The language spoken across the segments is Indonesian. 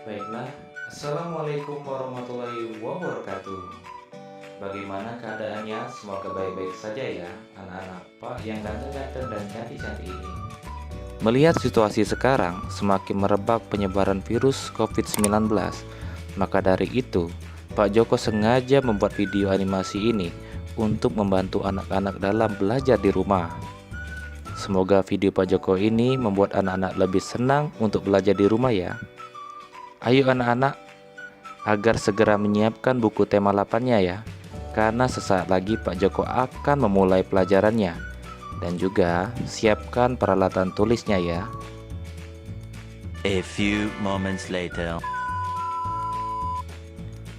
Baiklah, Assalamualaikum warahmatullahi wabarakatuh. Bagaimana keadaannya? Semoga baik-baik saja ya, anak-anak Pak yang ganteng-ganteng dan cantik-cantik ini. Melihat situasi sekarang semakin merebak penyebaran virus COVID-19, maka dari itu Pak Joko sengaja membuat video animasi ini untuk membantu anak-anak dalam belajar di rumah. Semoga video Pak Joko ini membuat anak-anak lebih senang untuk belajar di rumah ya. Ayo anak-anak, agar segera menyiapkan buku tema 8-nya ya, karena sesaat lagi Pak Joko akan memulai pelajarannya. Dan juga siapkan peralatan tulisnya ya. A few moments later.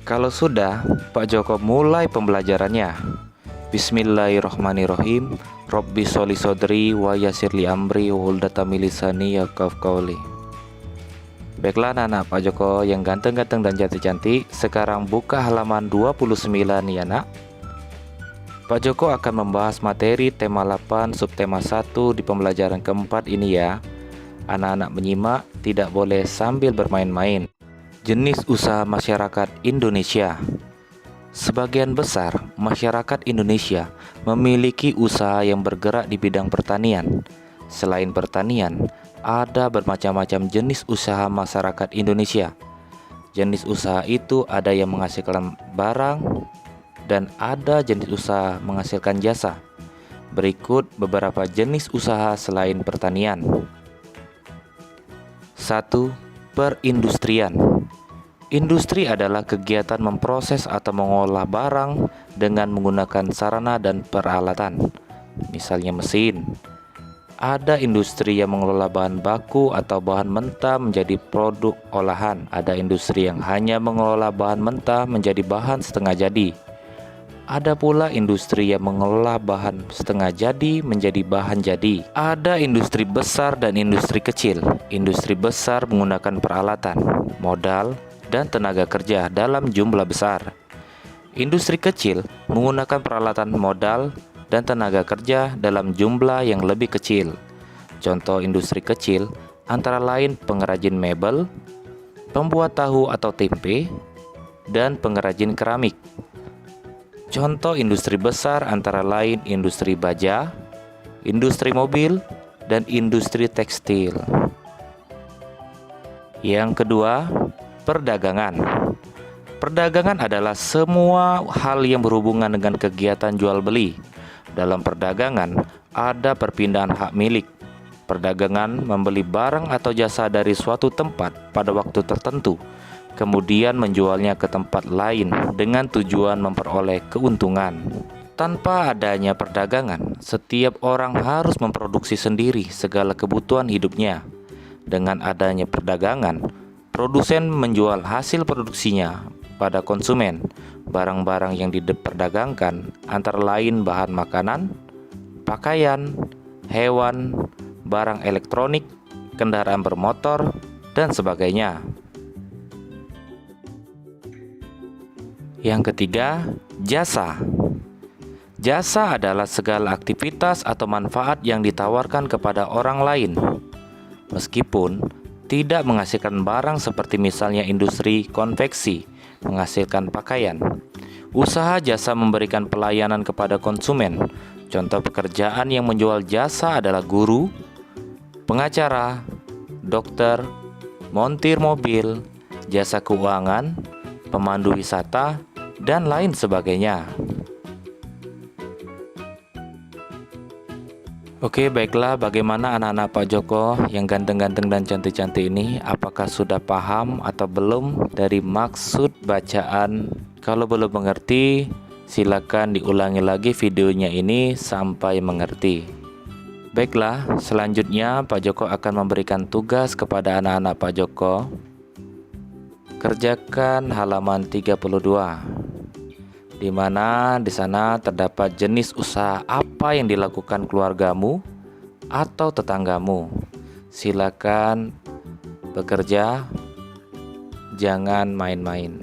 Kalau sudah, Pak Joko mulai pembelajarannya. Bismillahirrohmanirrohim. Robbi sholli sodri wa yassirli amri wa hlul min lisani yafqahu qawli. Baiklah anak-anak Pak Joko yang ganteng-ganteng dan cantik-cantik, sekarang buka halaman 29 ya nak. Pak Joko akan membahas materi tema 8 subtema 1 di pembelajaran keempat ini ya. Anak-anak menyimak, tidak boleh sambil bermain-main. Jenis usaha masyarakat Indonesia. Sebagian besar masyarakat Indonesia memiliki usaha yang bergerak di bidang pertanian. Selain pertanian, ada bermacam-macam jenis usaha masyarakat Indonesia. Jenis usaha itu ada yang menghasilkan barang dan ada jenis usaha menghasilkan jasa. Berikut beberapa jenis usaha selain pertanian. 1. Perindustrian. Industri adalah kegiatan memproses atau mengolah barang dengan menggunakan sarana dan peralatan, misalnya mesin. Ada industri yang mengelola bahan baku atau bahan mentah menjadi produk olahan. Ada industri yang hanya mengelola bahan mentah menjadi bahan setengah jadi. Ada pula industri yang mengelola bahan setengah jadi menjadi bahan jadi. Ada industri besar dan industri kecil. Industri besar menggunakan peralatan, modal, dan tenaga kerja dalam jumlah besar. Industri kecil menggunakan peralatan, modal, dan tenaga kerja dalam jumlah yang lebih kecil. Contoh industri kecil antara lain pengrajin mebel, pembuat tahu atau tempe, dan pengrajin keramik. Contoh industri besar antara lain industri baja, industri mobil, dan industri tekstil. Yang kedua, perdagangan. Perdagangan adalah semua hal yang berhubungan dengan kegiatan jual beli. Dalam perdagangan, ada perpindahan hak milik. Perdagangan membeli barang atau jasa dari suatu tempat pada waktu tertentu, kemudian menjualnya ke tempat lain dengan tujuan memperoleh keuntungan. Tanpa adanya perdagangan, setiap orang harus memproduksi sendiri segala kebutuhan hidupnya. Dengan adanya perdagangan, produsen menjual hasil produksinya pada konsumen. Barang-barang yang diperdagangkan antara lain bahan makanan, pakaian, hewan, barang elektronik, kendaraan bermotor, dan sebagainya. Yang ketiga, jasa. Jasa adalah segala aktivitas atau manfaat yang ditawarkan kepada orang lain, meskipun tidak menghasilkan barang seperti misalnya industri konveksi menghasilkan pakaian. Usaha jasa memberikan pelayanan kepada konsumen. Contoh pekerjaan yang menjual jasa adalah guru, pengacara, dokter, montir mobil, jasa keuangan, pemandu wisata, dan lain sebagainya. Oke, baiklah, bagaimana anak-anak Pak Joko yang ganteng-ganteng dan cantik-cantik ini? Apakah sudah paham atau belum dari maksud bacaan? Kalau belum mengerti, silakan diulangi lagi videonya ini sampai mengerti. Baiklah, selanjutnya Pak Joko akan memberikan tugas kepada anak-anak Pak Joko. Kerjakan halaman 32. Di mana di sana terdapat jenis usaha apa yang dilakukan keluargamu atau tetanggamu. Silakan bekerja, jangan main-main.